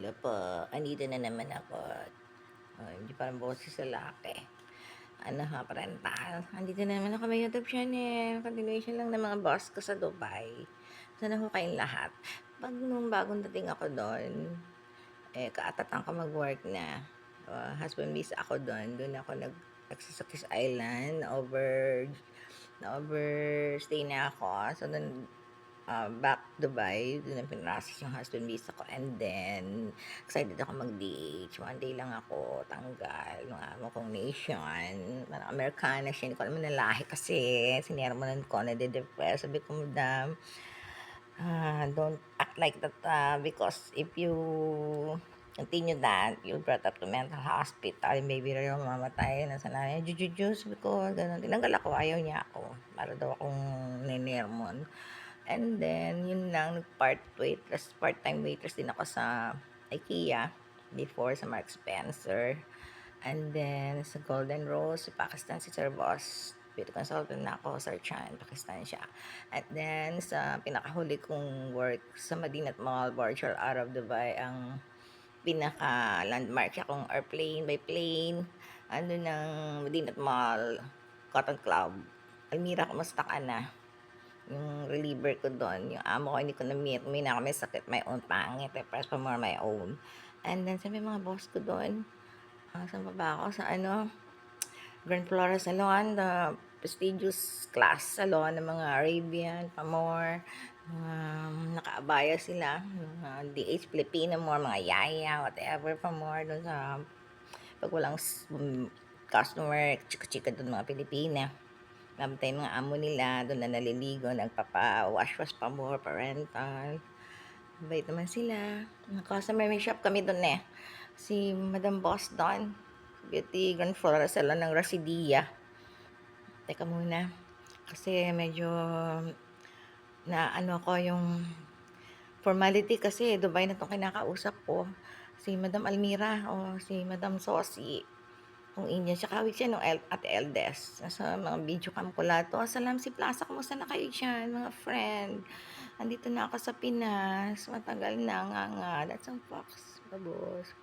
Hello po, andito na naman ako. Oh, hindi parang boses sa laki. Ano ha, parental. Andito na naman ako may YouTube channel. Continuation lang ng mga boss ko sa Dubai. Sana ho kayong lahat. Nung bagong dating ako doon, kaatatan ko mag-work na. Husband visa ako doon. Doon ako nagsasakis island. Na overstay na ako. So, doon back Dubai, doon na pinrasis yung husband visa ko. And then, excited ako mag-DH. One day lang ako tanggal. Nung amo kong nation. Parang Amerikana siya. Hindi ko alam na lahi kasi. Sinermonan ko, nade-depress. Sabi ko, madam, don't act like that because if you continue that, you brought up to mental hospital, maybe rin mamamatay na sa nanay. Jujuju, sabi ko, ganun. Tinanggal ako, ayaw niya ako. Para daw akong ninermon. And then, yun lang, part-time waitress din ako sa IKEA before sa Mark Spencer. And then, sa Golden Rose, sa Pakistan, si Sir Boss. Beauty consultant na ako, Sir Chan, Pakistan siya. At then, sa pinakahuli kong work sa Madinat Mall, Burj Al Arab, Dubai, ang pinaka-landmark siya kung airplane by plane. Ano ng Madinat Mall, Cotton Club. Almira, kumusta ka na? Yung reliever ko doon, yung amo ko, hindi ko na-meet. May na kami sakit, my own pangit. Press pa more my own. And then, sabi mga boss ko doon, saan pa ba ako? Sa Grand Flora Salon, the prestigious class salon ng mga Arabian, Pamor, mga nakaabaya sila, mga DH Filipino, more mga yaya, whatever, Pamor, doon sa, pag walang customer, chika-chika doon mga Pilipina. Namatay mga amo nila, doon na naliligo, nagpapa-wash-wash pa more, parental. Bait naman sila. Customer, may shop kami doon eh. Si Madam Boss Don, Beauty Grand Flora Salon ng Rasidia. Teka muna. Kasi medyo na ano ko yung formality kasi Dubai na itong kinakausap ko. Si Madam Almira o si Madam Sosi. Kung Indian siya, kawig siya nung Ate Eldes. Nasa mga video cam ko lahat to. Salam si Plaza, kumusta na kayo dyan, mga friend? Andito na ako sa Pinas. Matagal na nga. That's ang fox. Babos.